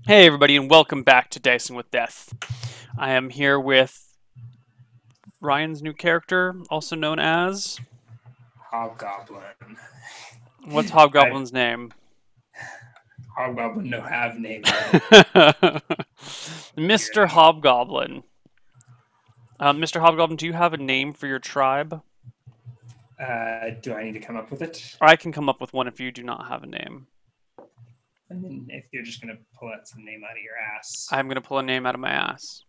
Hey everybody, and welcome back to Dicing with Death. I am here with Ryan's new character, also known as... Hobgoblin. What's I Hobgoblin's name? Hobgoblin no have name. Mr. Hobgoblin. Mr. Hobgoblin, do you have a name for your tribe? Do I need to come up with it? Or I can come up with one if you do not have a name. I mean, if you're just gonna pull out some name out of your ass. I'm going to pull a name out of my ass.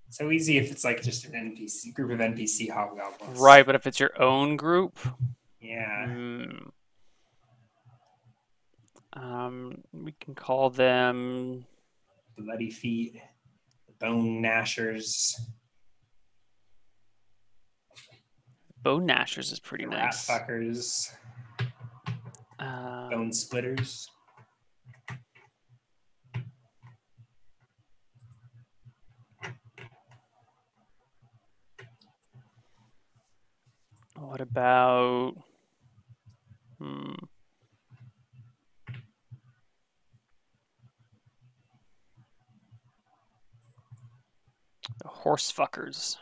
So easy if it's like just an NPC group of NPC hobgoblins. Right, but if it's your own group... Yeah. We can call them... Bloody feet. Bone gnashers. Bone Gnashers is pretty Rat nice. fuckers. Bone splitters. What about... The horse fuckers.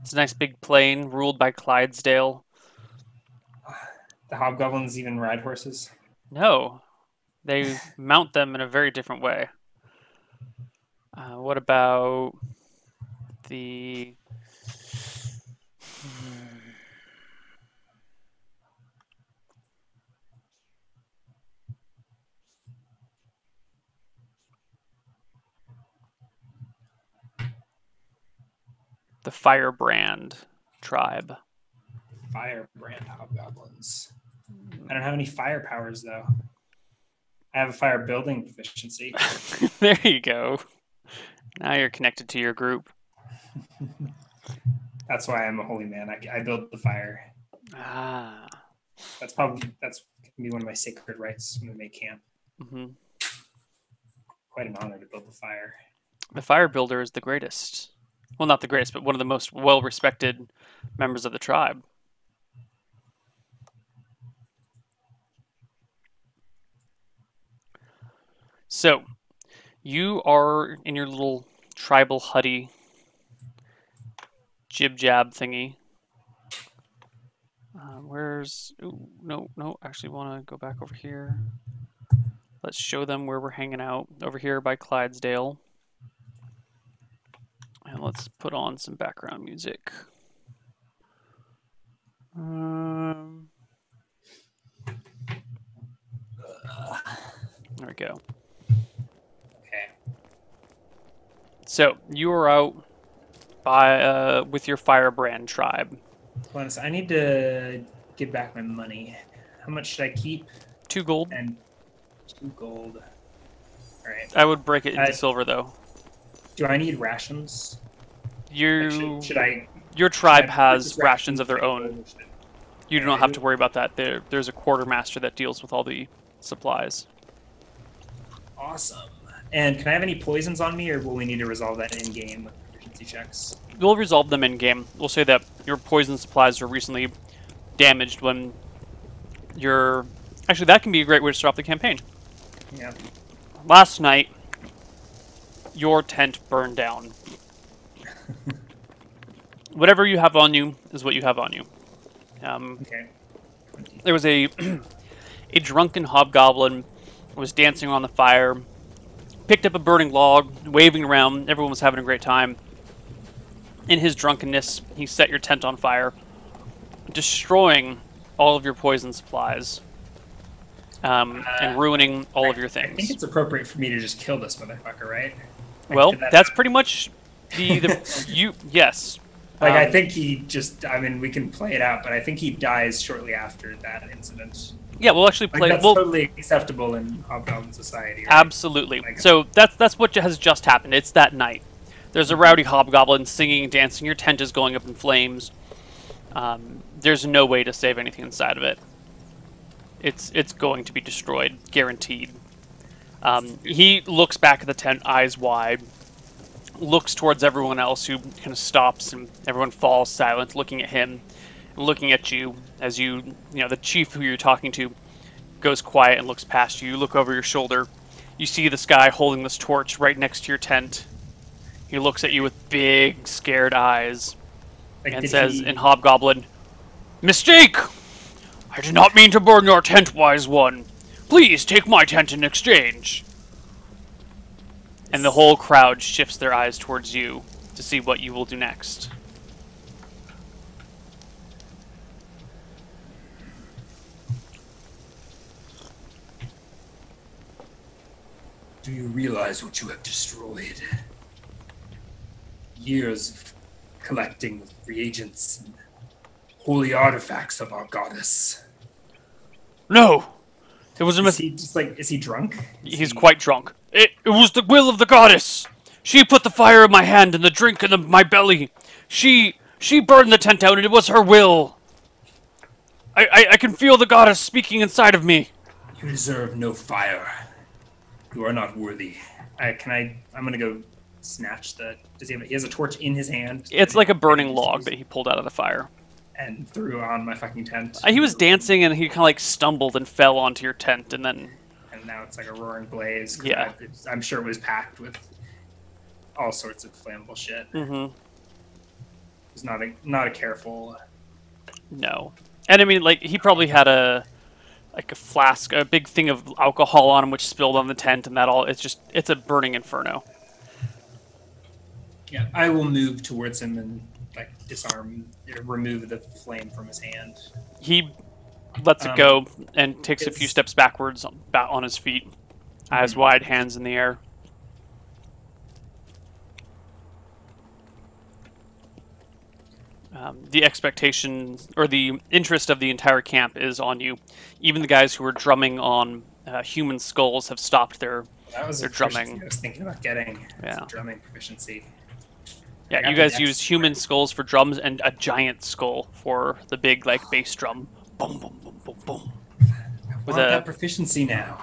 It's a nice big plain ruled by Clydesdale. The hobgoblins even ride horses. No, they mount them in a very different way. What about the... the Firebrand tribe. Firebrand hobgoblins. I don't have any fire powers though. I have a fire building proficiency. There you go. Now you're connected to your group. That's why I'm a holy man. I build the fire. Ah. That's gonna be one of my sacred rites when we make camp. Mm-hmm. Quite an honor to build the fire. The fire builder is the greatest. Well, not the greatest, but one of the most well-respected members of the tribe. So, you are in your little tribal hutty jib-jab thingy. Where's... Ooh, no, actually want to go back over here. Let's show them where we're hanging out. Over here by Clydesdale. And let's put on some background music. There we go. Okay. So you are out by with your Firebrand tribe. Glennis, I need to get back my money. How much should I keep? 2 gold. And 2 gold. All right. I would break it into silver though. Do I need rations? Should I? Your tribe has rations of their own. You do not have to worry about that. There's a quartermaster that deals with all the supplies. Awesome. And can I have any poisons on me, or will we need to resolve that in game with proficiency checks? We'll resolve them in game. We'll say that your poison supplies were recently damaged when your... Actually, that can be a great way to start off the campaign. Yeah. Last night, your tent burned down. Whatever you have on you is what you have on you. Okay. There was a drunken hobgoblin was dancing on the fire, picked up a burning log, waving around. Everyone was having a great time. In his drunkenness, he set your tent on fire, destroying all of your poison supplies, and ruining all of your things. I think it's appropriate for me to just kill this motherfucker, right? Well, that's pretty much yes. Like, I think he just, I mean, we can play it out, but I think he dies shortly after that incident. Yeah, we'll actually play. That's totally acceptable in Hobgoblin society. Right? Absolutely. So that's what has just happened. It's that night. There's a rowdy hobgoblin singing and dancing. Your tent is going up in flames. There's no way to save anything inside of it. It's going to be destroyed, guaranteed. He looks back at the tent, eyes wide, looks towards everyone else, who kind of stops, and everyone falls silent, looking at him, and looking at you as the chief who you're talking to goes quiet and looks past you. You look over your shoulder. You see this guy holding this torch right next to your tent. He looks at you with big, scared eyes and says in Hobgoblin, "Mistake! I did not mean to burn your tent, wise one. Please take my tent in exchange." And the whole crowd shifts their eyes towards you to see what you will do next. Do you realize what you have destroyed? Years of collecting reagents and holy artifacts of our goddess. No! It was a is he drunk? He's quite drunk. It was the will of the goddess! She put the fire in my hand and the drink in my belly. She burned the tent out, and it was her will. I can feel the goddess speaking inside of me. You deserve no fire. You are not worthy. I'm gonna go snatch the. He has a torch in his hand? It's like a burning log that he pulled out of the fire and threw on my fucking tent. He was dancing and he kind of like stumbled and fell onto your tent, and then. And now it's like a roaring blaze. Yeah. I'm sure it was packed with all sorts of flammable shit. Mm-hmm. It was not a careful. No, and I mean, like, he probably had a flask, a big thing of alcohol on him, which spilled on the tent, and that all. It's a burning inferno. Yeah, I will move towards him and remove the flame from his hand. He lets it go and takes a few steps backwards on his feet, eyes wide, hands in the air. The expectation or the interest of the entire camp is on you. Even the guys who were drumming on human skulls have stopped their drumming. I was thinking about getting drumming proficiency. Yeah, you guys use human skulls for drums and a giant skull for the big bass drum. Boom, boom, boom, boom, boom. I want that proficiency now.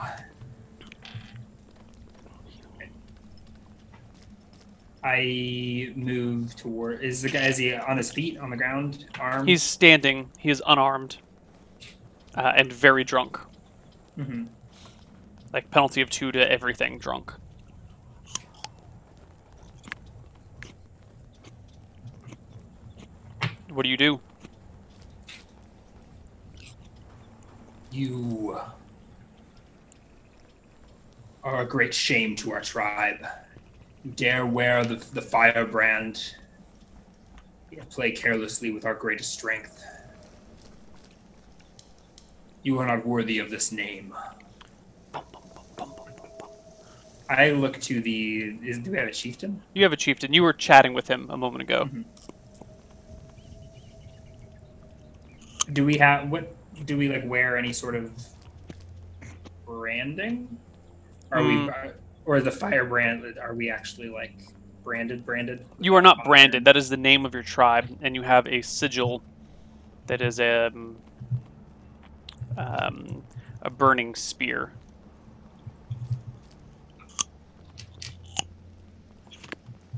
I move toward. Is he on his feet, on the ground, armed? He's standing. He is unarmed, and very drunk. Mm-hmm. Like penalty of 2 to everything, drunk. What do you do? You are a great shame to our tribe. You dare wear the firebrand, yet play carelessly with our greatest strength. You are not worthy of this name. I look to do we have a chieftain? You have a chieftain. You were chatting with him a moment ago. Mm-hmm. Do we wear any sort of branding? Or the firebrand, are we actually branded? You are not branded. That is the name of your tribe, and you have a sigil that is a burning spear.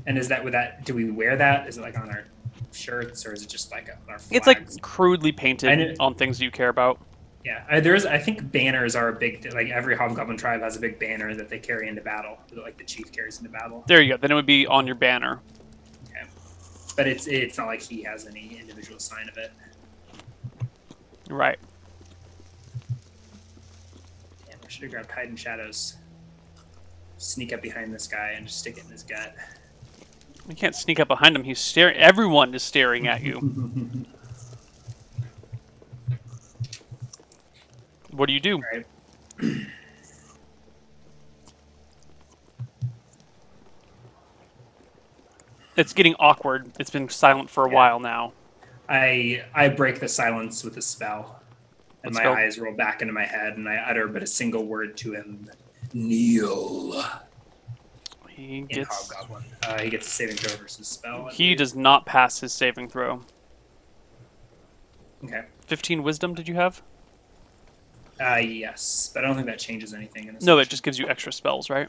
And do we wear that? Is it on our shirts, or is it just on our flags? It's crudely painted on things you care about. Yeah, I think banners are a big thing. Every Hobgoblin tribe has a big banner that they carry into battle, that the chief carries into battle. There you go. Then it would be on your banner. Okay, but it's not like he has any individual sign of it. Right. Damn, I should have grabbed Hide in Shadows. Sneak up behind this guy and just stick it in his gut. You can't sneak up behind him. He's staring. Everyone is staring at you. What do you do? Right. It's getting awkward. It's been silent for a while now. I break the silence with a spell, and my eyes roll back into my head, and I utter but a single word to him: kneel. He gets Hobgoblin. He gets a saving throw versus spell. He does not pass his saving throw. Okay. 15 wisdom. Did you have? Yes, but I don't think that changes anything in this. No, it just gives you extra spells, right?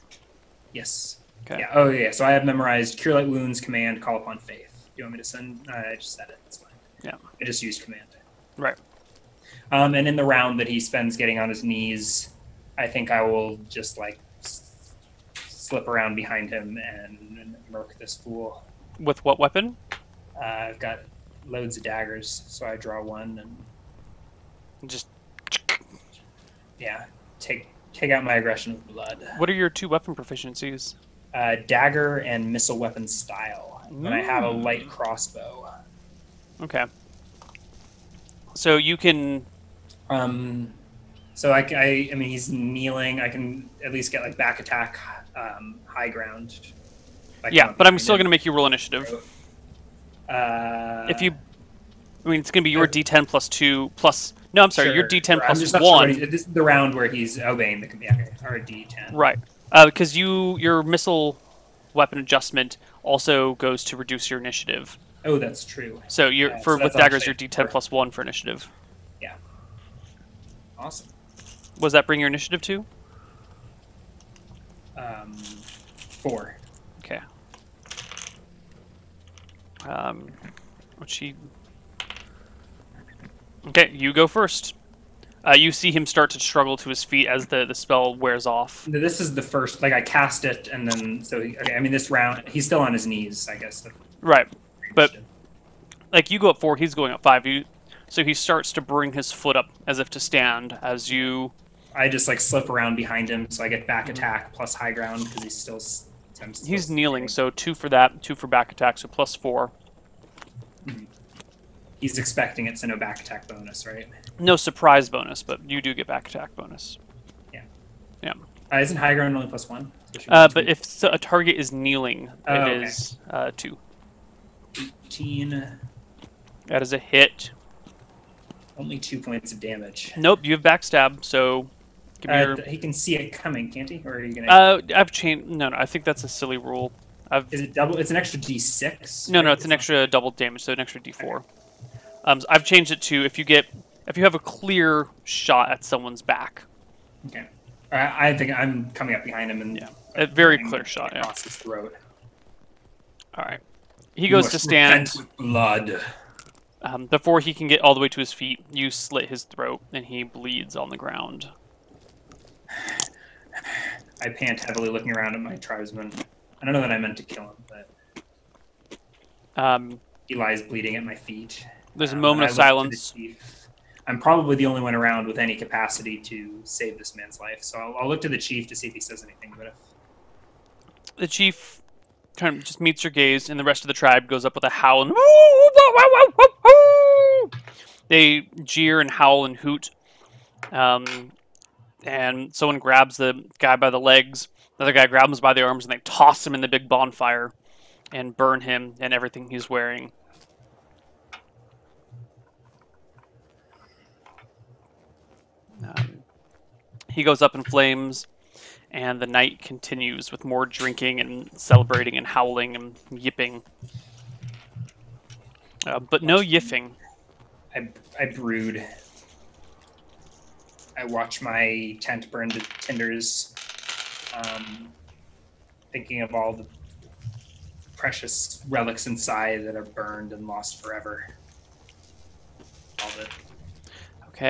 Yes. Okay. Yeah. Oh, yeah. So I have memorized Cure Light Wounds, Command, Call Upon Faith. Do you want me to send? I just said it. It's fine. Yeah. I just used Command. Right. And in the round that he spends getting on his knees, I think I will just like slip around behind him and murk this fool. With what weapon? I've got loads of daggers, so I draw one and Just. yeah, take out my aggression with blood. What are your 2 weapon proficiencies? Dagger and missile weapon style, and I have a light crossbow. Okay. So you can. So I mean, he's kneeling. I can at least get like back attack, high ground. Yeah, but I'm still going to make you roll initiative. If If you, I mean, it's going to be your D10 plus 2 plus. No, I'm sorry, your D10 I'm plus just not 1. Sure this is the round where he's obeying the command. Or D10. Right, because your missile weapon adjustment also goes to reduce your initiative. Oh, that's true. So you're so with that's daggers, your actually D10 plus 1 for initiative. Yeah. Awesome. Was that bring your initiative to? 4. Okay. What's she? Okay, you go first. You see him start to struggle to his feet as the spell wears off. This is the first. Like I cast it, and then okay. I mean, this round he's still on his knees. I guess. Right, but like you go up 4, he's going up 5. So he starts to bring his foot up as if to stand as you. I just like slip around behind him, so I get back attack plus high ground because he's still. He's kneeling, so 2 for that, 2 for back attack, so plus 4. He's expecting it, so no back attack bonus, right? No surprise bonus, but you do get back attack bonus. Yeah. Yeah. Isn't high ground only plus 1? But if a target is kneeling, okay. is 2. 18. That is a hit. Only 2 points of damage. Nope, you have backstab, so give me your... He can see it coming, can't he? Or are you gonna? I've changed. No, I think that's a silly rule. Is it double? It's an extra D6. No, it's an extra double damage, so an extra D4. So I've changed it to if you have a clear shot at someone's back. Okay. I think I'm coming up behind him and a very clear shot. Across his throat. All right. He goes to stand. With blood. Before he can get all the way to his feet, you slit his throat, and he bleeds on the ground. I pant heavily, looking around at my tribesman. I don't know that I meant to kill him, but he lies bleeding at my feet. There's a moment of silence. I'm probably the only one around with any capacity to save this man's life, so I'll look to the chief to see if he says anything. But The chief kind of just meets your gaze, and the rest of the tribe goes up with a howl and they jeer and howl and hoot. And someone grabs the guy by the legs. The other guy grabs him by the arms, and they toss him in the big bonfire and burn him and everything he's wearing. He goes up in flames, and the night continues with more drinking and celebrating and howling and yipping. But no yiffing. I brood. I watch my tent burn to cinders, thinking of all the precious relics inside that are burned and lost forever. All the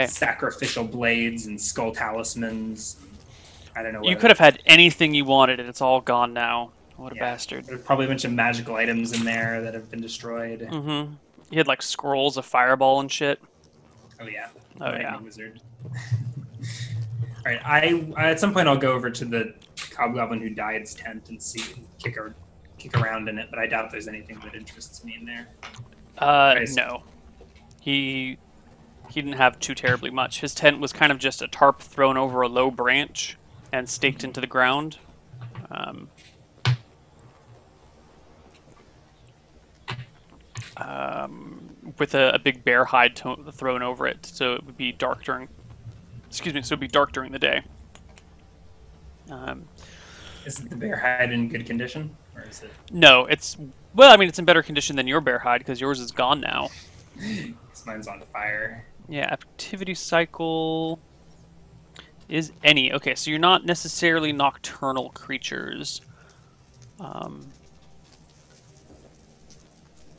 sacrificial blades and skull talismans. I don't know. You could have had anything you wanted, and it's all gone now. What a bastard. There's probably a bunch of magical items in there that have been destroyed. Mm-hmm. He had like scrolls of fireball and shit. Oh yeah. Oh yeah. Wizard. All right. I at some point I'll go over to the hobgoblin who died's tent and see kick around in it, but I doubt there's anything that interests me in there. No. He didn't have too terribly much. His tent was kind of just a tarp thrown over a low branch and staked into the ground. With a big bear hide thrown over it, so it would be dark during. Excuse me. So it'd be dark during the day. Is the bear hide in good condition, or is it? No, it's it's in better condition than your bear hide because yours is gone now. Mine's on fire. Yeah, activity cycle. is any. Okay, so you're not necessarily nocturnal creatures.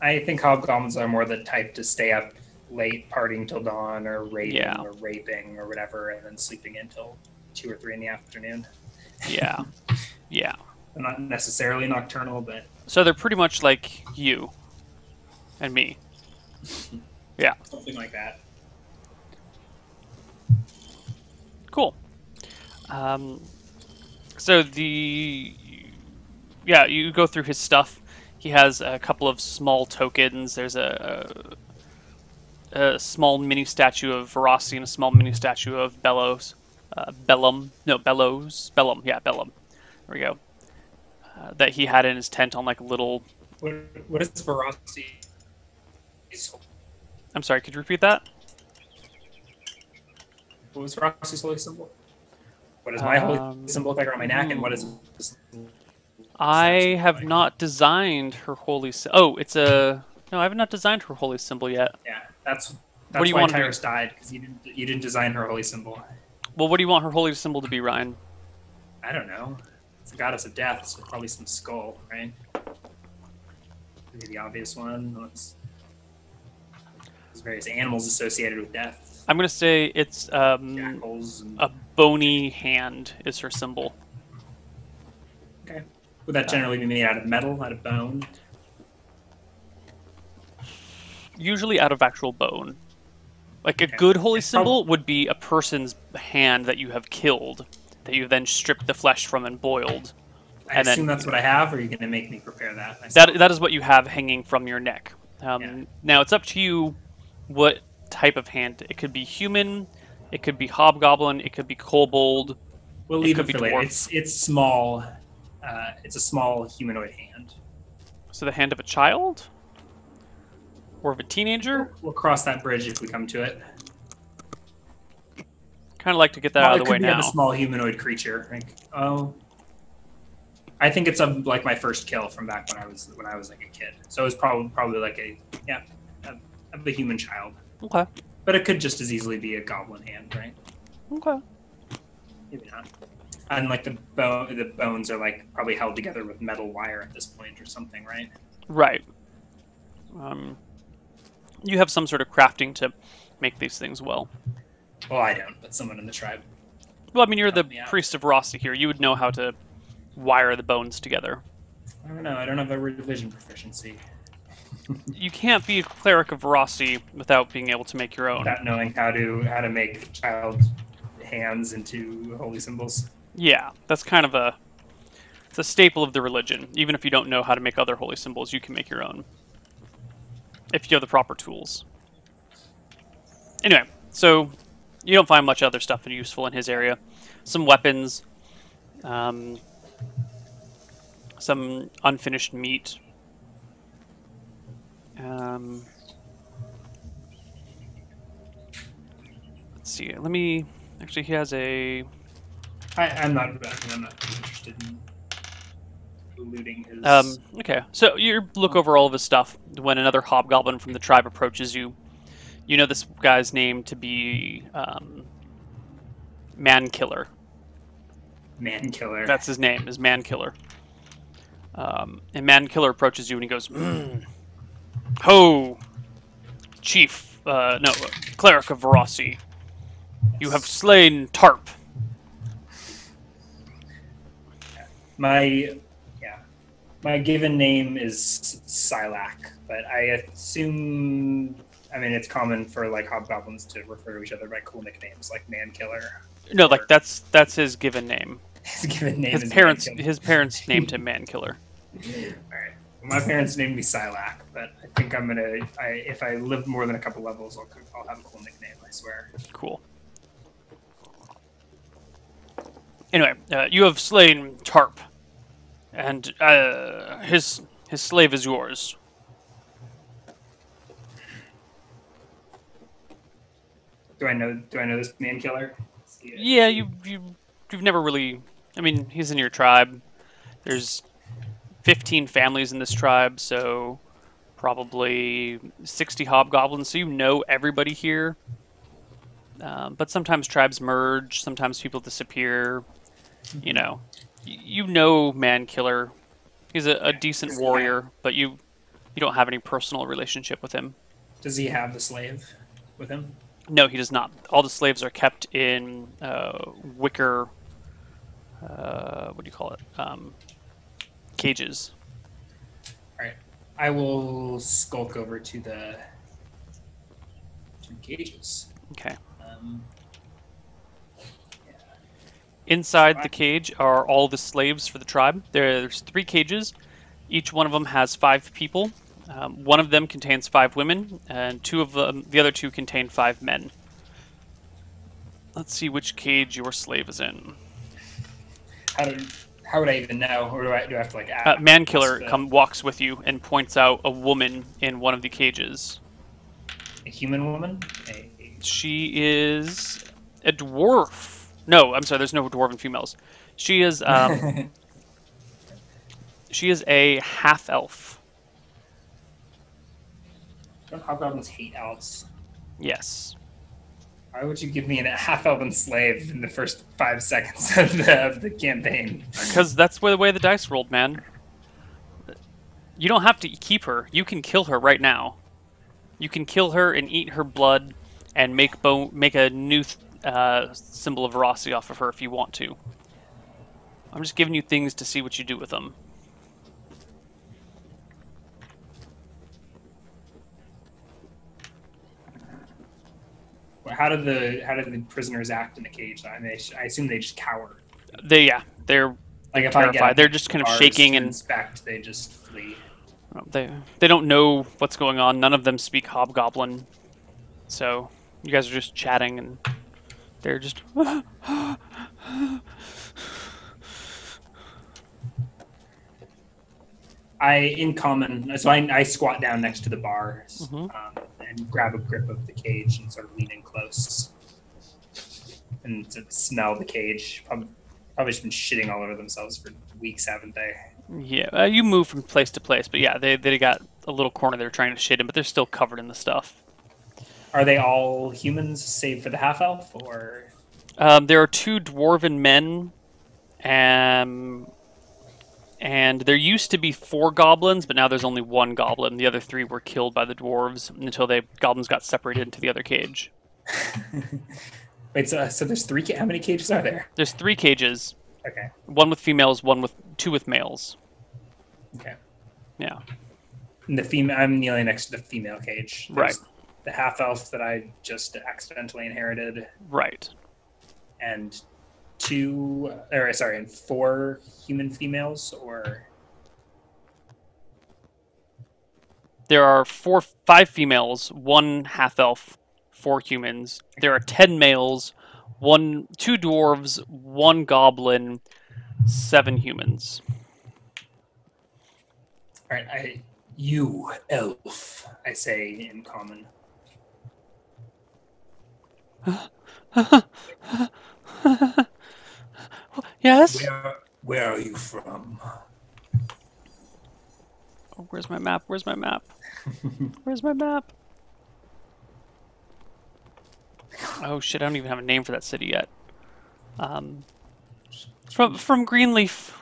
I think hobgoblins are more the type to stay up late, partying till dawn, or raiding, Yeah. or raping, or whatever, and then sleeping until 2 or 3 in the afternoon. Yeah. Yeah. They're not necessarily nocturnal, but So they're pretty much like you and me. Yeah. something like that. Cool. So you go through his stuff. He has a couple of small tokens. There's a small mini statue of Verossi and a small mini statue of Bellows. Bellum. No, Bellows. Bellum. Yeah, Bellum. There we go. That he had in his tent on like a little... What is Verossi? I'm sorry, could you repeat that? What was Verossi's holy symbol? What is my holy symbol if I around my neck, and what is... I have not designed her holy symbol. Oh, it's a... No, I have not designed her holy symbol yet. Yeah, that's what do you why want Tyrus died, because you didn't design her holy symbol. Well, what do you want her holy symbol to be, Ryan? I don't know. It's the goddess of death, so probably some skull, right? Maybe the obvious one. There's various animals associated with death. I'm going to say it's Jackals and... a bony hand is her symbol. Okay. Would that generally be made out of metal, out of bone? Usually out of actual bone. Like a good holy symbol would be a person's hand that you have killed, that you then stripped the flesh from and boiled. I assume that's what I have, or are you going to make me prepare that myself? That is what you have hanging from your neck. Now, it's up to you what type of hand. It could be human, it could be hobgoblin, it could be kobold. We'll leave it for later. It's small. It's a small humanoid hand. So the hand of a child? Or of a teenager? We'll cross that bridge if we come to it. Kind of like to get that out of the way now. It could be a small humanoid creature. I think it's like my first kill from back when I was like a kid. So it was probably like a human child. Okay. But it could just as easily be a goblin hand, right? Okay. Maybe not. And like the bones are like probably held together with metal wire at this point or something, right? Right. You have some sort of crafting to make these things well. Well, I don't, but someone in the tribe. Well, I mean, you're the priest of Rossi here. You would know how to wire the bones together. I don't know. I don't have a revision proficiency. You can't be a cleric of Rossi without being able to make your own. Without knowing how to make child hands into holy symbols. Yeah, that's kind of it's a staple of the religion. Even if you don't know how to make other holy symbols, you can make your own. If you have the proper tools. Anyway, so you don't find much other stuff useful in his area. Some weapons, some unfinished meat. Let's see. Let me. Actually, he has a. I'm not interested in looting his. Okay, so you look over all of his stuff. When another hobgoblin from the tribe approaches you, you know this guy's name to be Man Killer. Man Killer. That's his name, is Man Killer. And Man Killer approaches you and he goes, "Ho, chief, cleric of Verossi. You have slain Tarp." My given name is Silak, but I assume, it's common for like hobgoblins to refer to each other by cool nicknames like Man Killer. No, like that's his given name. His given name. His parents named him Man Killer. All right. Well, my parents named me Silak, but I think if I live more than a couple levels, I'll have a cool nickname. I swear. Cool. Anyway, you have slain Tarp, and his slave is yours. Do I know this Man Killer? Yeah, you've never really. I mean, he's in your tribe. There's 15 families in this tribe, so probably 60 hobgoblins. So you know everybody here. But sometimes tribes merge, sometimes people disappear. You know Man Killer. He's a decent warrior, but you don't have any personal relationship with him. Does he have the slave with him? No, he does not. All the slaves are kept in wicker. What do you call it? Cages. All right. I will skulk over to the cages. Okay. Yeah. Inside the cage are all the slaves for the tribe. There's 3 cages. Each one of them has 5 people. One of them contains 5 women, and the other 2 contain 5 men. Let's see which cage your slave is in. How would I even know, or do I have to like ask? Man Killer walks with you and points out a woman in one of the cages. A human woman? She is a dwarf. No, I'm sorry. There's no dwarven females. She is she is a half elf. Don't hobgoblins hate elves? Yes. Why would you give me a half-elven slave in the first 5 seconds of the campaign? Because that's the way the dice rolled, man. You don't have to keep her. You can kill her right now. You can kill her and eat her blood and make a new symbol of veracity off of her if you want to. I'm just giving you things to see what you do with them. How did the prisoners act in the cage? I mean, I assume they just cower. They're Like if terrified. They're just kind of shaking and inspect. They just flee. They don't know what's going on. None of them speak Hobgoblin, so you guys are just chatting and they're just. I squat down next to the bar Mm-hmm. And grab a grip of the cage and sort of lean in close and to smell the cage. Probably just been shitting all over themselves for weeks, haven't they? Yeah, you move from place to place, but yeah, they got a little corner they're trying to shit in, but they're still covered in the stuff. Are they all humans, save for the half elf, or? There are 2 dwarven men, and there used to be 4 goblins, but now there's only 1 goblin. The other 3 were killed by the dwarves until goblins got separated into the other cage. Wait, so there's 3? How many cages are there? There's 3 cages. Okay. 1 with females, 2 with males. Okay. Yeah. And I'm kneeling next to the female cage. Right. The half elf that I just accidentally inherited. Right. And 4 human females, or there are 5 females, 1 half elf, 4 humans. There are 10 males, 2 dwarves, 1 goblin, 7 humans. All right, you elf, I say in common. Yes? Where are you from? Oh, where's my map? Where's my map? Where's my map? Oh shit, I don't even have a name for that city yet. From Greenleaf.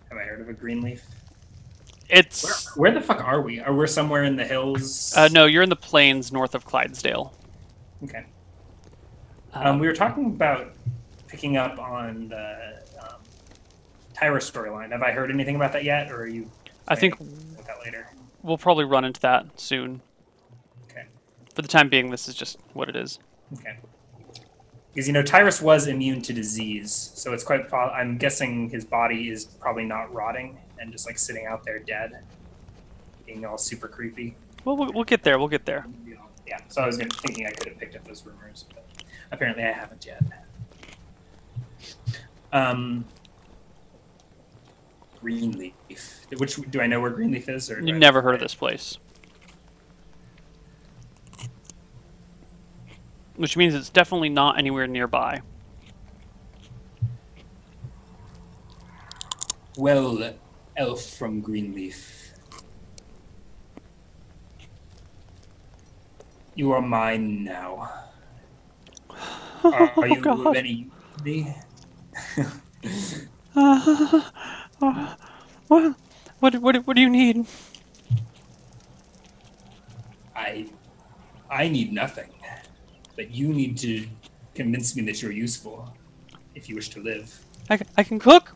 Have I heard of a Greenleaf? It's... Where the fuck are we? Are we somewhere in the hills? No, you're in the plains north of Clydesdale. Okay. We were talking about picking up on the Tyra storyline. Have I heard anything about that yet, or are you? I think with that later. We'll probably run into that soon. Okay. For the time being, this is just what it is. Okay. Because Tyrus was immune to disease, so it's quite. I'm guessing his body is probably not rotting and just like sitting out there dead, being all super creepy. Well, we'll get there. We'll get there. Yeah. So I was thinking I could have picked up those rumors, but apparently I haven't yet. Greenleaf. Which do I know where Greenleaf is? Or You've never heard of this place. Which means it's definitely not anywhere nearby. Well, elf from Greenleaf. You are mine now. Oh, Are you God. any me? What do you need? I need nothing, but you need to convince me that you're useful if you wish to live. I can cook.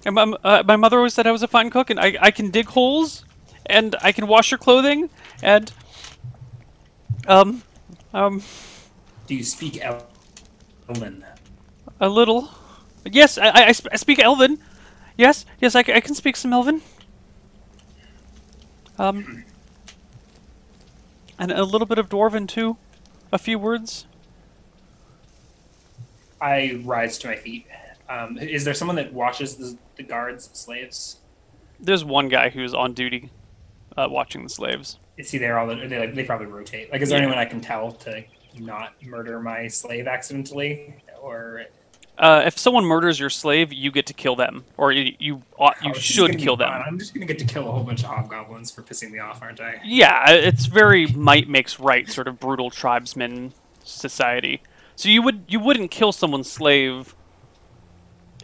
And my mother always said I was a fine cook, and I can dig holes, and I can wash your clothing, and um um Do you speak Elven? a little. Yes, I speak Elven. Yes, yes, I can speak some Elven. And a little bit of Dwarven too. A few words. I rise to my feet. Is there someone that watches the guards, the slaves? There's one guy who's on duty, watching the slaves. Is he there all the? They probably rotate. Like, is there Yeah. anyone I can tell to not murder my slave accidentally, or If someone murders your slave, you get to kill them, or you Oh, this is should gonna be kill them. fun. I'm just gonna get to kill a whole bunch of hobgoblins for pissing me off, aren't I? Yeah, it's very might makes right sort of brutal tribesman society. So you wouldn't kill someone's slave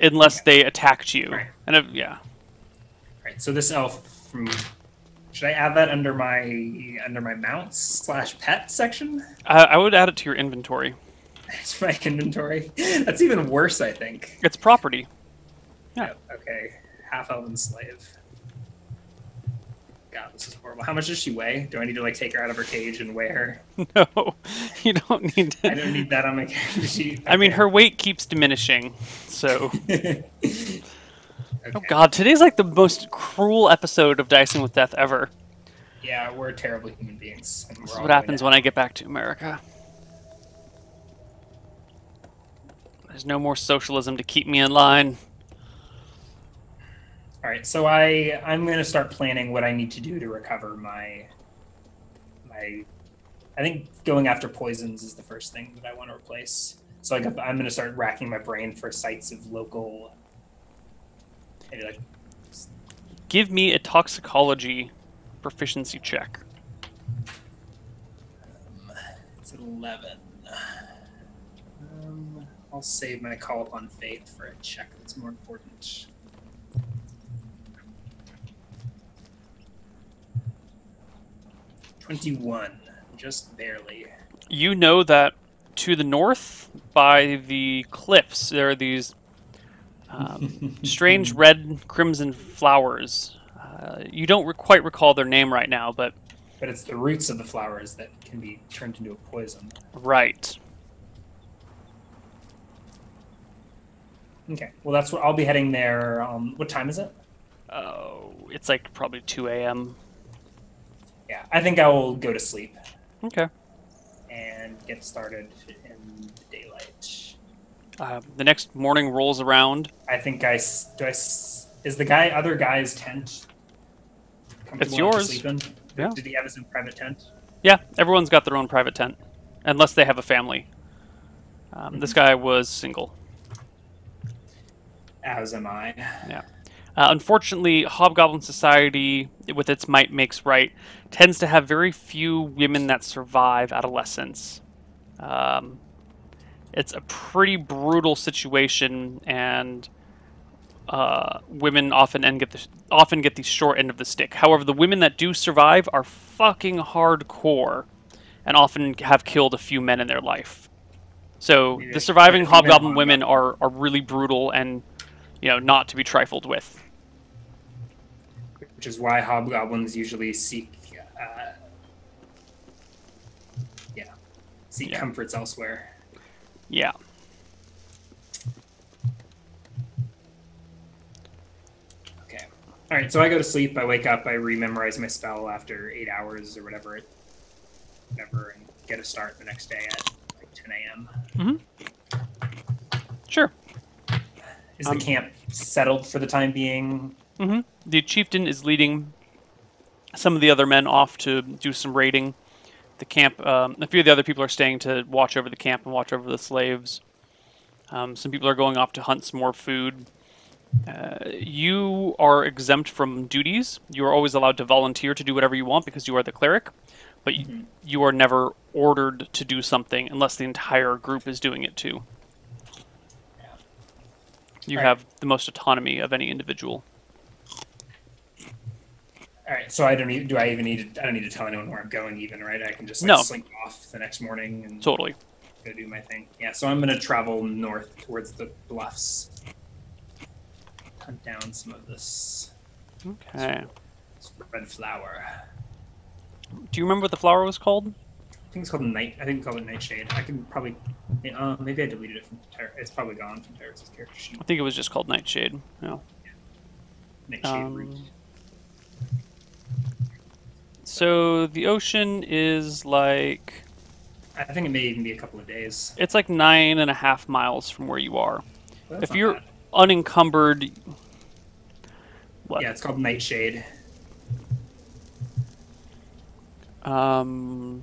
unless they attacked you. Right. And yeah, Right. So this elf from. Should I add that under my mounts / pet section? I would add it to your inventory. It's my inventory. That's even worse, I think. It's property. Yeah. Okay. Half elven slave. God, this is horrible. How much does she weigh? Do I need to like take her out of her cage and weigh her? No, you don't need to. I don't need that on my character sheet. I mean, Okay. her weight keeps diminishing. So, Okay. oh God, today's like the most cruel episode of Dicing with Death ever. Yeah, we're terrible human beings. And This we're is all what happens going when I get back to America. There's no more socialism to keep me in line. All right, so I'm gonna start planning what I need to do to recover my. I think going after poisons is the first thing that I want to replace. So like I'm gonna start racking my brain for sites of local. Maybe like Give me a toxicology proficiency check. it's 11. I'll save my call upon faith for a check that's more important. $21, just barely. You know that to the north, by the cliffs, there are these strange red crimson flowers. You don't quite recall their name right now, but But it's the roots of the flowers that can be turned into a poison. right. Okay, well that's what I'll be heading there. What time is it? Oh, it's like probably 2 a.m. Yeah, I think I will go to sleep Okay. and get started in the daylight. The next morning rolls around. I think is the other guy's tent comfortable It's enough to yours. sleep in? Yeah. Did he have his own private tent? Yeah, everyone's got their own private tent, unless they have a family. This guy was single. As am I. Yeah. Unfortunately, Hobgoblin Society, with its might makes right, tends to have very few women that survive adolescence. It's a pretty brutal situation, and women often get the short end of the stick. However, the women that do survive are fucking hardcore, and often have killed a few men in their life. So Maybe the surviving female Hobgoblin women hobgoblin. are really brutal and not to be trifled with. Which is why hobgoblins usually seek Yeah. comforts elsewhere. Yeah. Okay. All right. So I go to sleep. I wake up. I rememorize my spell after 8 hours or whatever, and get a start the next day at like 10 a.m. Sure. Is the camp settled for the time being? The chieftain is leading some of the other men off to do some raiding. The camp, a few of the other people are staying to watch over the camp and watch over the slaves. Some people are going off to hunt some more food. You are exempt from duties. You are always allowed to volunteer to do whatever you want because you are the cleric. but you are never ordered to do something unless the entire group is doing it too. You have the most autonomy of any individual. All right, so I don't need. Do I even need to? I don't need to tell anyone where I'm going, even, right? I can just slink off the next morning and totally go do my thing. Yeah, so I'm gonna travel north towards the bluffs, hunt down some of this. Okay. This red flower. Do you remember what the flower was called? I think it's called I think it's called Nightshade. I can probably. Maybe I deleted it from. It's probably gone from Terrace's character sheet. I think it was just called Nightshade. Yeah. Nightshade root. So the ocean is like... I think it may even be a couple of days. It's like 9.5 miles from where you are. Well, if you're unencumbered... What? Yeah, it's called Nightshade. You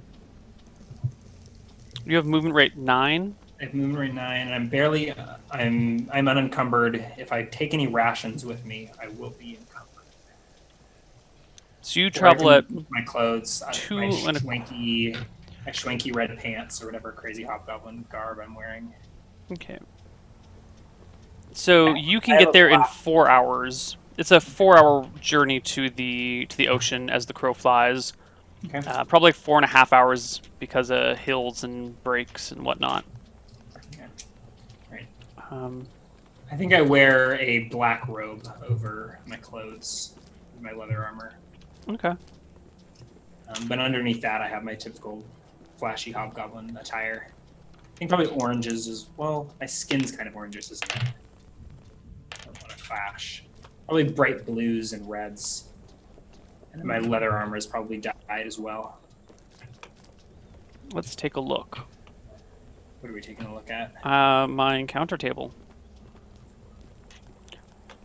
have movement rate 9? I have movement rate 9, and I'm barely... I'm unencumbered. If I take any rations with me, I will be encumbered. So you travel at my clothes, my schwanky red pants, or whatever crazy hobgoblin garb I'm wearing. Okay. So you can get there in 4 hours. It's a 4-hour journey to the ocean as the crow flies. Okay. Probably 4.5 hours because of hills and breaks and whatnot. Okay. Right. I think I wear a black robe over my clothes, my leather armor. Okay. But underneath that, I have my typical flashy hobgoblin attire. I think probably oranges as well. My skin's kind of oranges, isn't it? I don't want to flash. Probably bright blues and reds. And then my leather armor is probably dyed as well. Let's take a look. What are we taking a look at? My encounter table.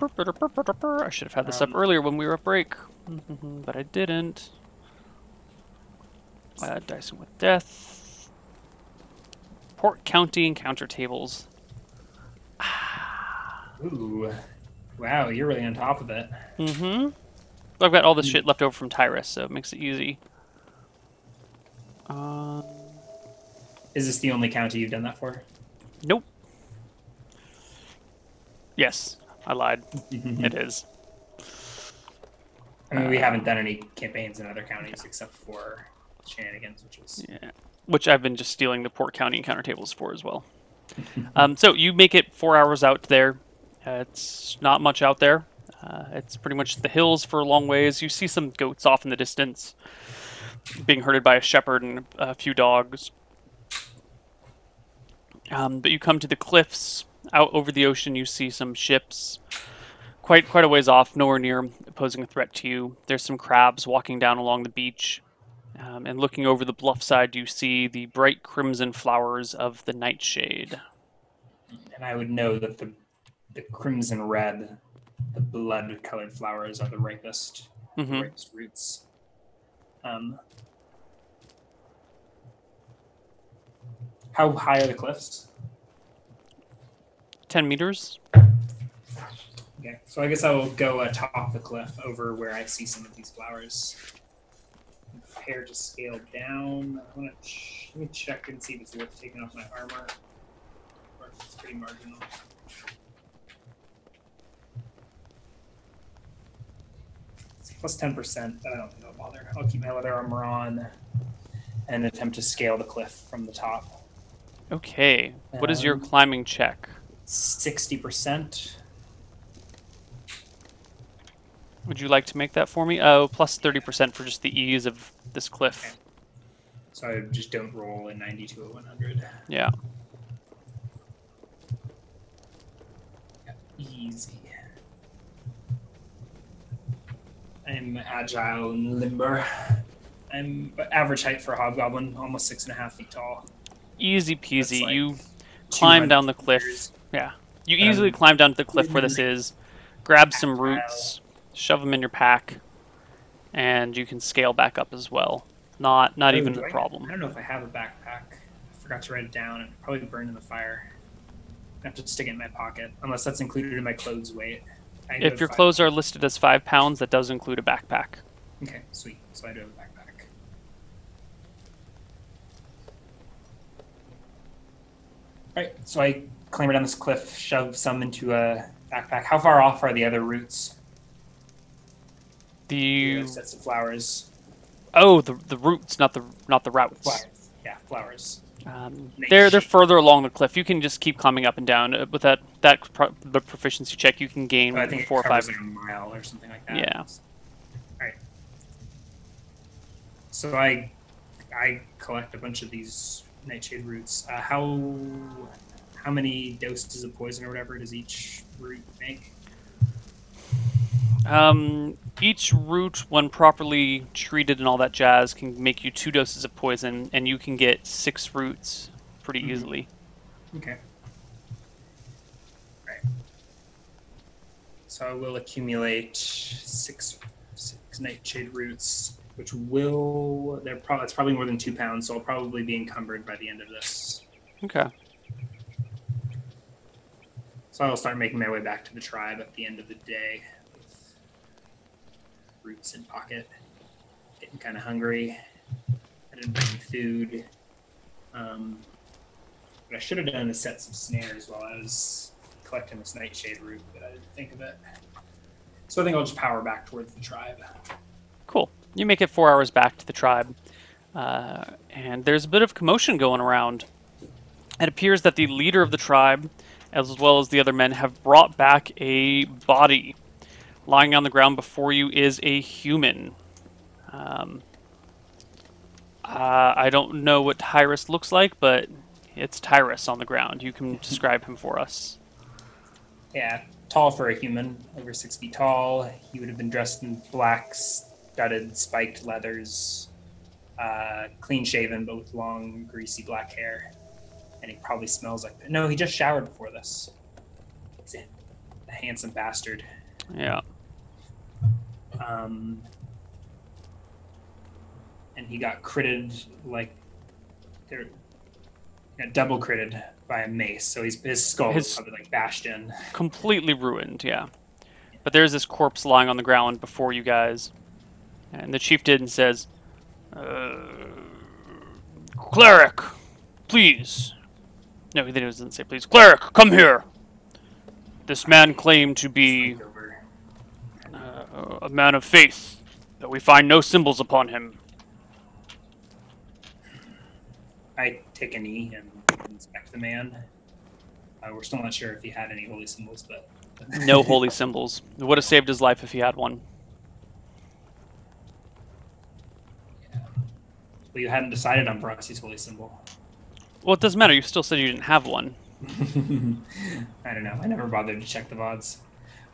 I should have had this up earlier when we were at break, but I didn't. Dicing with Death. Port County encounter tables. Ooh. Wow, you're really on top of it. Mm-hmm. I've got all this shit left over from Tyrus, so it makes it easy. Is this the only county you've done that for? Nope. Yes, I lied. It is. I mean, we haven't done any campaigns in other counties except for Shenanigans, which is... Yeah. Which I've been just stealing the Port County encounter tables for as well. So you make it 4 hours out there. It's not much out there. It's pretty much the hills for a long ways. You see some goats off in the distance being herded by a shepherd and a few dogs. But you come to the cliffs. Out over the ocean, you see some ships quite a ways off, nowhere near posing a threat to you. There's some crabs walking down along the beach. And looking over the bluff side, you see the bright crimson flowers of the nightshade. And I would know that the crimson red, the blood-colored flowers are the ripest, the ripest roots. How high are the cliffs? 10 meters. Okay, so I guess I will go atop the cliff over where I see some of these flowers. Prepare to scale down. I want to let me check and see if it's worth taking off my armor, or if it's pretty marginal. It's plus 10%, but I don't think I'll bother. I'll keep my leather armor on and attempt to scale the cliff from the top. Okay. What is your climbing check? 60%. Would you like to make that for me? Oh, plus 30% for just the ease of this cliff. Okay. So I just don't roll a 90 to a 100. Yeah. Easy. I'm agile and limber. I'm average height for a hobgoblin, almost 6.5 feet tall. Easy peasy. Like you climb down the cliff. meters. Yeah. You easily climb down to the cliff where this is, grab some roots, shove them in your pack, and you can scale back up as well. Not even a problem. I don't know if I have a backpack. I forgot to write it down. It probably burned in the fire. I have to stick it in my pocket, unless that's included in my clothes weight. If your clothes are listed as 5 pounds, that does include a backpack. Okay, sweet. So I do have a backpack. Right, so I clamber down this cliff, shove some into a backpack. How far off are the other roots? The other sets of flowers. Oh, the roots, not the routes. Flowers. Yeah, flowers. They're further along the cliff. You can just keep climbing up and down with the proficiency check. You can gain I think 4 or 5 like a mile or something like that. Yeah. All right. So I collect a bunch of these nightshade roots. How many doses of poison or whatever does each root make? Each root, when properly treated and all that jazz, can make you 2 doses of poison, and you can get 6 roots pretty easily. Okay. Right. So I will accumulate six nightshade roots, which will it's probably more than 2 pounds, so I'll probably be encumbered by the end of this. Okay. So I'll start making my way back to the tribe at the end of the day. Roots in pocket, getting kind of hungry. I didn't bring food. What I should have done is set some snares while I was collecting this nightshade root, but I didn't think of it. So I think I'll just power back towards the tribe. Cool. You make it 4 hours back to the tribe, and there's a bit of commotion going around. It appears that the leader of the tribe, as well as the other men, have brought back a body. Lying on the ground before you is a human. I don't know what Tyrus looks like, but it's Tyrus on the ground. You can describe him for us. Yeah, tall for a human, over 6 feet tall. He would have been dressed in black, studded, spiked leathers, clean shaven, but with long, greasy black hair. And he probably smells like... No, he just showered before this. He's a handsome bastard. Yeah. And he got critted got double critted by a mace, so his skull was probably like bashed in. Completely ruined, yeah. But there's this corpse lying on the ground before you guys. And the chieftain says, Cleric, please. No, he doesn't say please. Cleric, come here. This man claimed to be a man of faith, that we find no symbols upon him. I take a knee and inspect the man. We're still not sure if he had any holy symbols, but... No holy symbols. It would have saved his life if he had one. Yeah. Well, you hadn't decided on Braxi's holy symbol. Well, it doesn't matter. You still said you didn't have one. I don't know. I never bothered to check the VODs.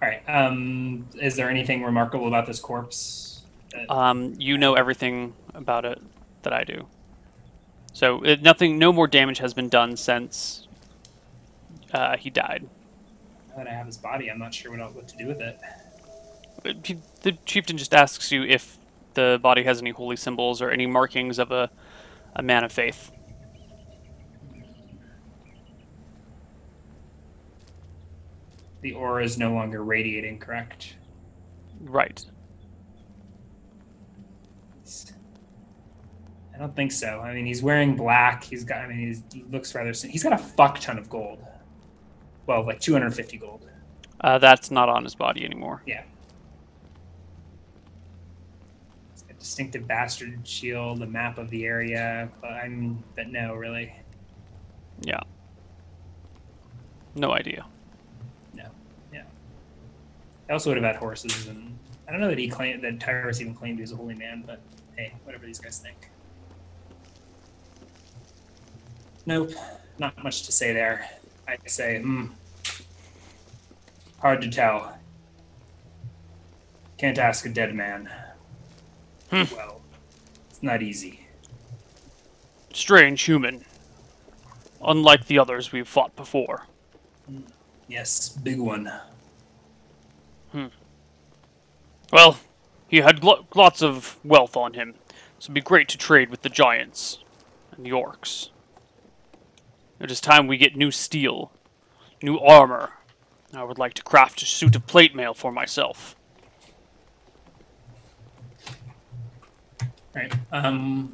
All right. Is there anything remarkable about this corpse? You know everything about it that I do. So no more damage has been done since he died. Now that I have his body, I'm not sure what to do with it. The chieftain just asks you if the body has any holy symbols or any markings of a man of faith. The aura is no longer radiating, correct? Right. I don't think so. I mean, he's wearing black. He looks rather... He's got a fuck ton of gold. Well, like 250 gold. That's not on his body anymore. Yeah. He's got a distinctive bastard shield, a map of the area. But no, really. Yeah. No idea. No. Yeah. I also would have had horses, and I don't know that Tyrus even claimed he was a holy man, but hey, whatever these guys think. Nope, not much to say there. I say, hard to tell. Can't ask a dead man. Well, it's not easy. Strange human. Unlike the others we've fought before. Yes, big one. Well, he had lots of wealth on him, so it'd be great to trade with the giants and the orcs. It is time we get new steel, new armor. I would like to craft a suit of plate mail for myself. Right. What do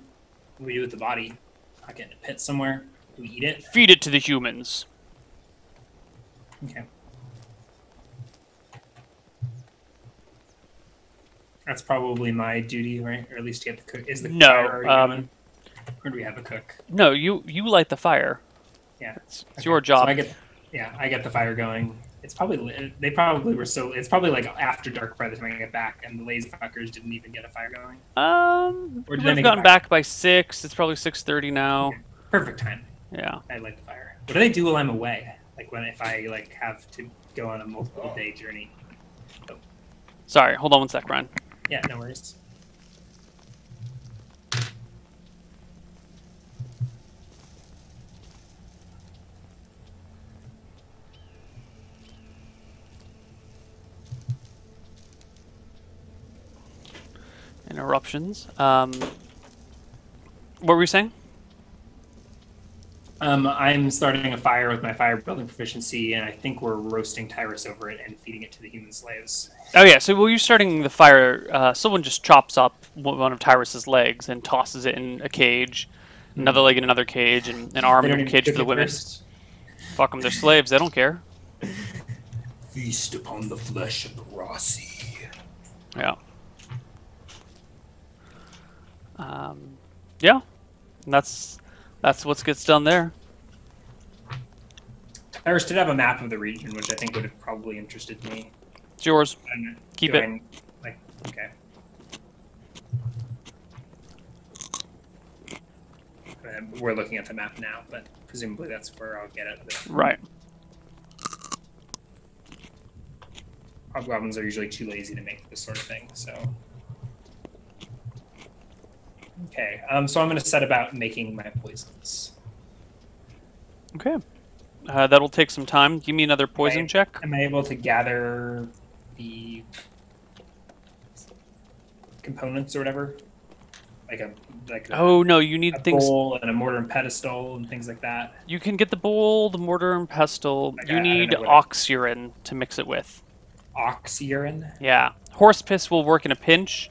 we do with the body? Not getting a pit somewhere? Do we eat it? Feed it to the humans. Okay. That's probably my duty, right? Or at least you have to cook. Is the fire already going? Or do we have a cook? No, you light the fire. Yeah, it's your job. So I get the fire going. It's probably they probably were so. It's probably like after dark by the time I get back, and the lazy fuckers didn't even get a fire going. Or did they gotten back by 6? It's probably 6:30 now. Okay. Perfect time. Yeah. I light the fire. What do they do while I'm away? Like if I have to go on a multiple day journey. Oh. Sorry, hold on one sec, Ryan. Yeah, no worries. Interruptions. What were you saying? I'm starting a fire with my fire building proficiency, and I think we're roasting Tyrus over it and feeding it to the human slaves. Oh yeah, so while you're starting the fire, someone just chops up one of Tyrus's legs and tosses it in a cage, another leg in another cage, and an arm in a cage for the women. Fuck them, they're slaves, they don't care. Feast upon the flesh of the Rossi. Yeah. Yeah, and that's what gets done there. Tyrus did have a map of the region, which I think would have probably interested me. It's yours. Keep it. Okay. We're looking at the map now, but presumably that's where I'll get it. Right. Hobgoblins are usually too lazy to make this sort of thing, so. Okay, so I'm going to set about making my poisons. Okay. That'll take some time. Give me another poison check. Am I able to gather the components or whatever? Oh no, you need a things. Bowl and a mortar and pestle and things like that. You can get the bowl, the mortar and pestle. You need ox urine to mix it with. Ox urine? Yeah. Horse piss will work in a pinch,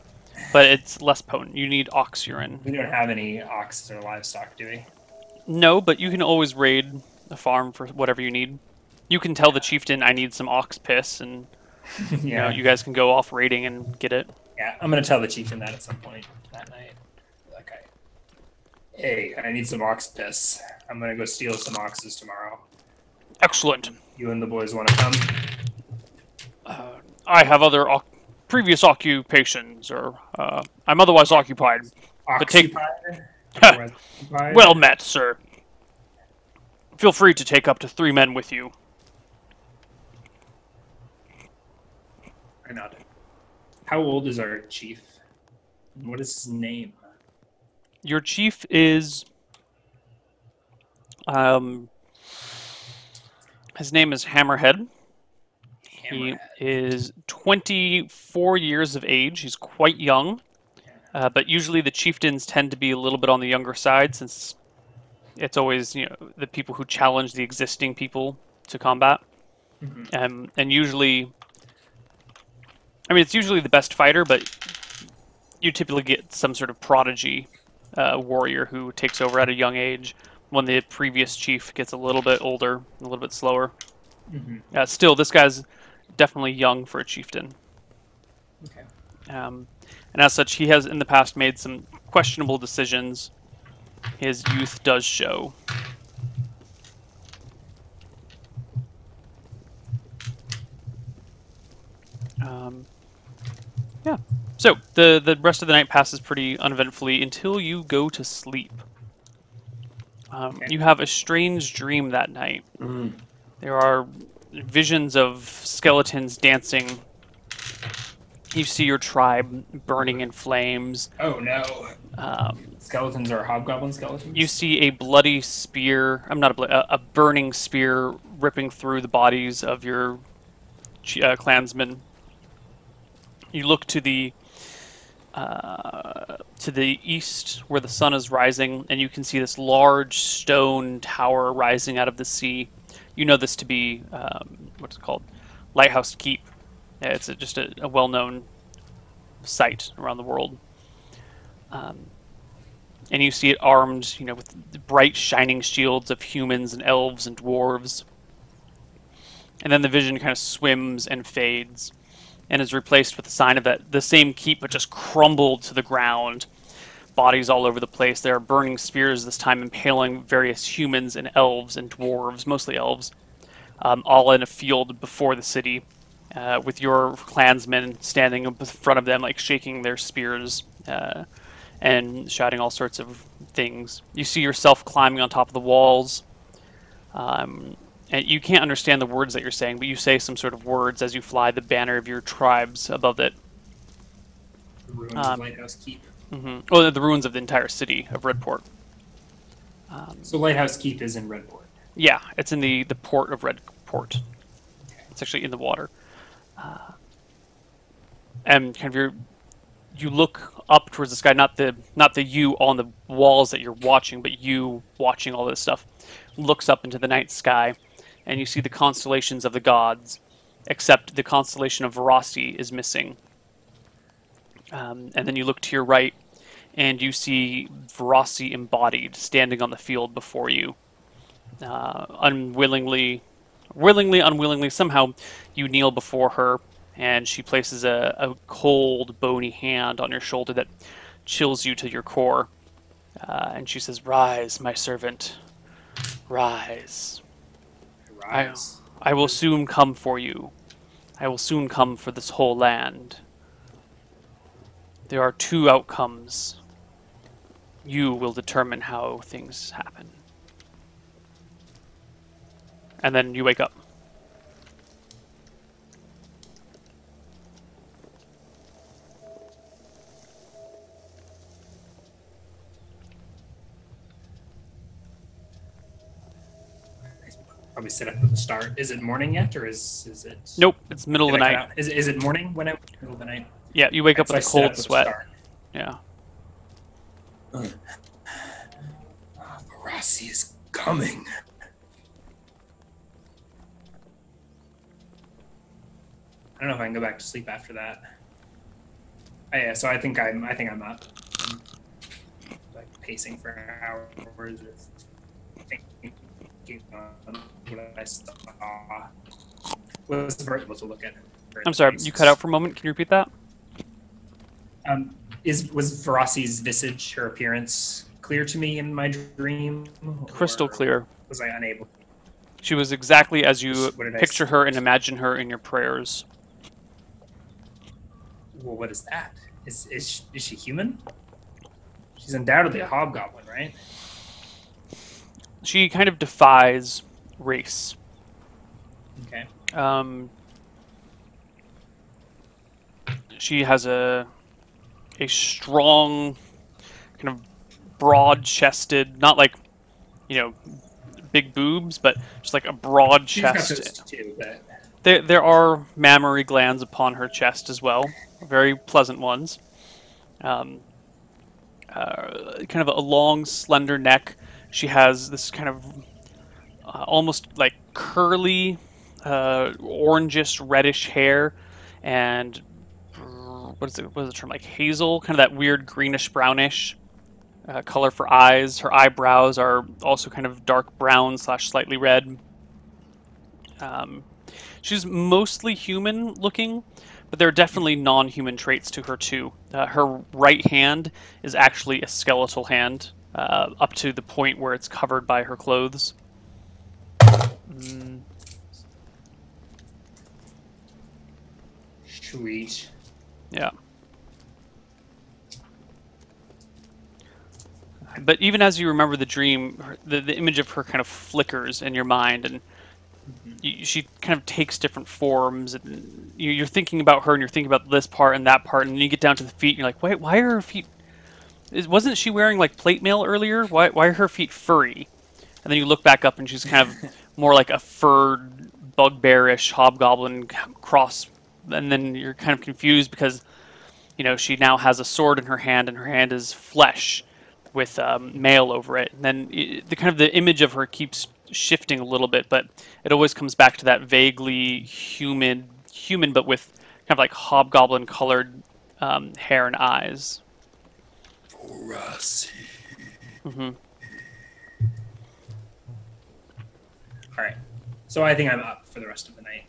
but it's less potent. You need ox urine. We don't have any oxes or livestock, do we? No, but you can always raid a farm for whatever you need. You can tell the chieftain I need some ox piss, and you know, you guys can go off raiding and get it. Yeah, I'm gonna tell the chieftain that at some point that night. Okay. Hey, I need some ox piss. I'm gonna go steal some oxes tomorrow. Excellent. You and the boys want to come? I have other previous occupations, or I'm otherwise occupied. Occupied? Well met, sir. Feel free to take up to 3 men with you. I nodded. How old is our chief? What is his name? Your chief is... his name is Hammerhead. He is 24 years of age. He's quite young. But usually the chieftains tend to be a little bit on the younger side, since it's always, you know, the people who challenge the existing people to combat. Mm-hmm. And usually, I mean, it's usually the best fighter, but you typically get some sort of prodigy warrior who takes over at a young age when the previous chief gets a little bit older, a little bit slower. Mm-hmm. Still, this guy's definitely young for a chieftain. Okay. And as such, he has in the past made some questionable decisions. His youth does show. Yeah. So the rest of the night passes pretty uneventfully until you go to sleep. Okay. You have a strange dream that night. Mm. There are visions of skeletons dancing. You see your tribe burning in flames. Oh no! Skeletons are hobgoblin skeletons? You see a bloody spear. A burning spear ripping through the bodies of your clansmen. You look to the east where the sun is rising, and you can see this large stone tower rising out of the sea. You know this to be what's it called? Lighthouse Keep. Yeah, it's just a well-known site around the world. and you see it armed, with bright shining shields of humans and elves and dwarves. And then the vision kind of swims and fades, and is replaced with a sign of the same keep, but just crumbled to the ground. Bodies all over the place. There are burning spears this time, impaling various humans and elves and dwarves, mostly elves, all in a field before the city, with your clansmen standing in front of them, like shaking their spears and shouting all sorts of things. You see yourself climbing on top of the walls, and you can't understand the words that you're saying, but you say some sort of words as you fly the banner of your tribes above it. The ruins of Lighthouse Keep. Well, the ruins of the entire city of Redport. So Lighthouse Keep is in Redport. Yeah, it's in the port of Redport. It's actually in the water. And kind of you look up towards the sky, not the you on the walls that you're watching, but you watching all this stuff, looks up into the night sky, and you see the constellations of the gods, except the constellation of Verossi is missing. And then you look to your right, and you see Verossi embodied, standing on the field before you. Unwillingly, somehow you kneel before her, and she places a cold, bony hand on your shoulder that chills you to your core. And she says, "Rise, my servant, rise. Rise. I will soon come for you. I will soon come for this whole land. There are two outcomes. You will determine how things happen." And then you wake up. Probably sit up at the start. Is it morning yet, or is it? Nope, it's middle of the night. Is it morning when middle of the night? Yeah, you wake up with a cold sweat. Yeah. Verossi is coming. I don't know if I can go back to sleep after that. Oh, yeah, so I think I'm up. Like pacing for hours, thinking on what I saw. What was the first one to look at? I'm sorry, you cut out for a moment. Can you repeat that? Was Verossi's visage, her appearance, clear to me in my dream? Crystal clear. Was I unable? She was exactly as you What did I picture her and imagine her in your prayers. Well, what is that? Is she human? She's undoubtedly a hobgoblin, right? She kind of defies race. Okay. She has a strong, kind of broad-chested, not like, big boobs, but just like a broad chest. She's got those too, but... There are mammary glands upon her chest as well, very pleasant ones. Kind of a long, slender neck. She has this kind of almost like curly, orangish, reddish hair, and what is the term, like hazel, kind of that weird greenish brownish color for eyes. Her eyebrows are also kind of dark brown / slightly red. She's mostly human looking, but there are definitely non-human traits to her too. Her right hand is actually a skeletal hand, up to the point where it's covered by her clothes. Sweet. Yeah. But even as you remember the dream, the image of her kind of flickers in your mind, and she kind of takes different forms. And you're thinking about her, and you're thinking about this part and that part, and then you get down to the feet, and you're like, wait, why are her feet... Wasn't she wearing, like, plate mail earlier? Why are her feet furry? And then you look back up, and she's kind of more like a furred, bugbearish hobgoblin cross. And then you're kind of confused because, she now has a sword in her hand, and her hand is flesh with mail over it. And then the image of her keeps shifting a little bit, but it always comes back to that vaguely human, but with kind of like hobgoblin colored hair and eyes. Verossi. Mm-hmm. All right. So I think I'm up for the rest of the night.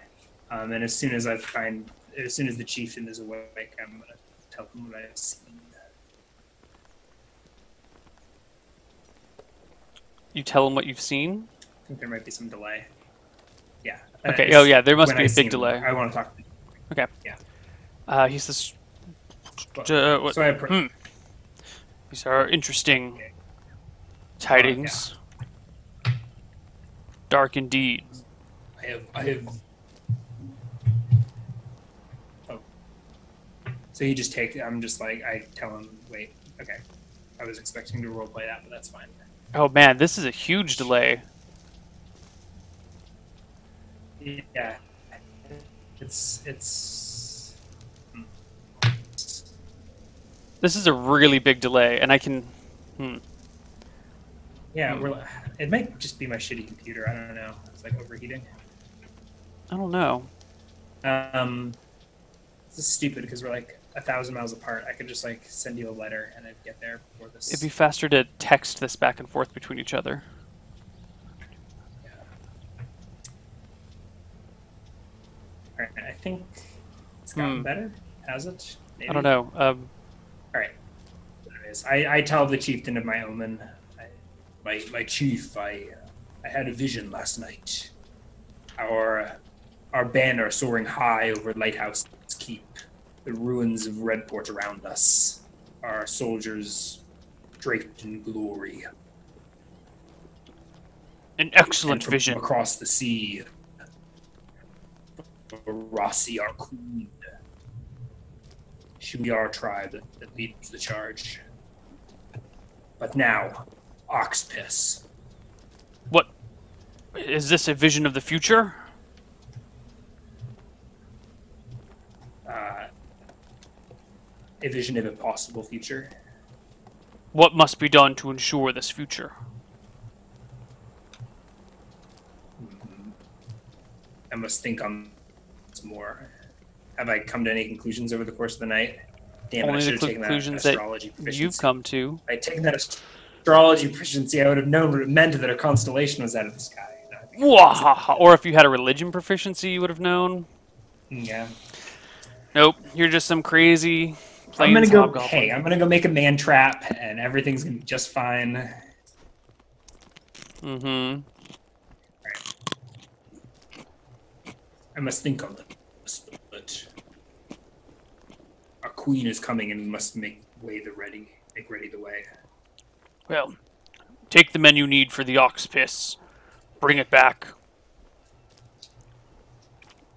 And as soon as the chieftain is awake, I'm gonna tell him what I've seen. You tell him what you've seen? I think there might be some delay. Yeah. Okay. Oh, yeah. There must when be I a see big him, delay. I want to talk to him. Okay. Yeah. He says, So I approach. these are interesting tidings. Dark indeed. I have. Oh. So he just takes. I'm just like, I tell him, wait, okay. I was expecting to roleplay that, but that's fine. Oh man, this is a huge delay. Yeah. It's. This is a really big delay, and I can. Yeah, it might just be my shitty computer. I don't know. It's like overheating. I don't know. This is stupid because we're like 1,000 miles apart. I could just like send you a letter and I'd get there before this. It'd be faster to text this back and forth between each other. Yeah. All right, I think it's gotten better. Has it? Maybe? I don't know. All right. Anyways, I tell the chieftain of my omen. My chief, I had a vision last night. Our banner soaring high over Lighthouse Keep, the ruins of Redport around us, our soldiers draped in glory. An excellent and from vision. Across the sea, Rossi, our queen. She be our tribe that leads the charge. But now, Oxpiss. What? Is this a vision of the future? A vision of a possible future. What must be done to ensure this future? I must think on this more. Have I come to any conclusions over the course of the night? Damn, Only I should the have taken that conclusions astrology that proficiency. you've come to. If I'd taken that astrology proficiency, I would have known what it meant that a constellation was out of the sky. Wahaha. Or if you had a religion proficiency, you would have known. Yeah. Nope, you're just some crazy I'm gonna plains go. hobgoblin. Hey, I'm gonna go make a man trap, and everything's gonna be just fine. Mm-hmm. I must think on this, but our queen is coming, and we must make ready the way. Well, take the men you need for the ox piss. Bring it back.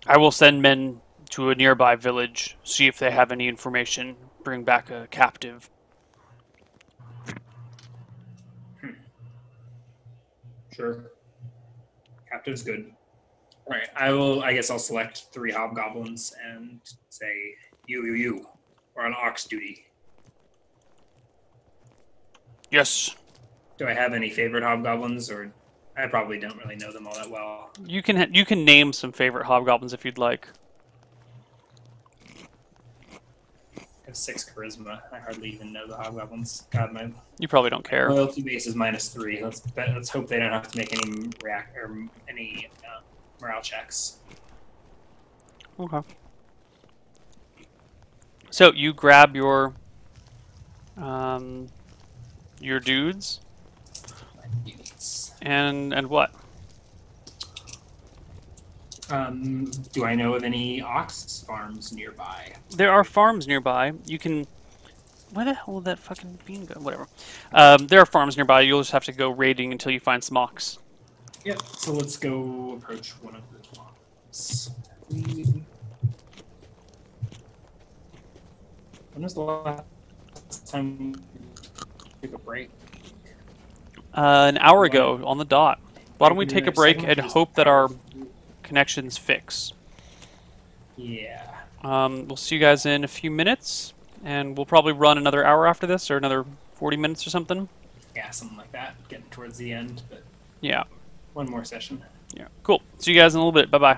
I will send men to a nearby village, see if they have any information, bring back a captive. Sure. Captive's good. All right, I guess I'll select 3 hobgoblins and say, you. We're on ox duty. Yes. Do I have any favorite hobgoblins, or I probably don't really know them all that well? You can name some favorite hobgoblins if you'd like. I have 6 charisma. I hardly even know the hobgoblins. God, my You probably don't care. loyalty base is -3. Let's hope they don't have to make any morale checks. Okay. So you grab your dudes and what? Do I know of any ox farms nearby? There are farms nearby. You can. Where the hell did that fucking bean go? Whatever. There are farms nearby. You'll just have to go raiding until you find some ox. Yep. So let's go approach one of the farms. When was the last time we took a break? An hour ago on the dot. Why don't we take a break and hope that our connections fix? Yeah. We'll see you guys in a few minutes, and we'll probably run another hour after this, or another 40 minutes or something. Yeah, something like that. Getting towards the end, but Yeah. one more session. Yeah. Cool. See you guys in a little bit. Bye-bye.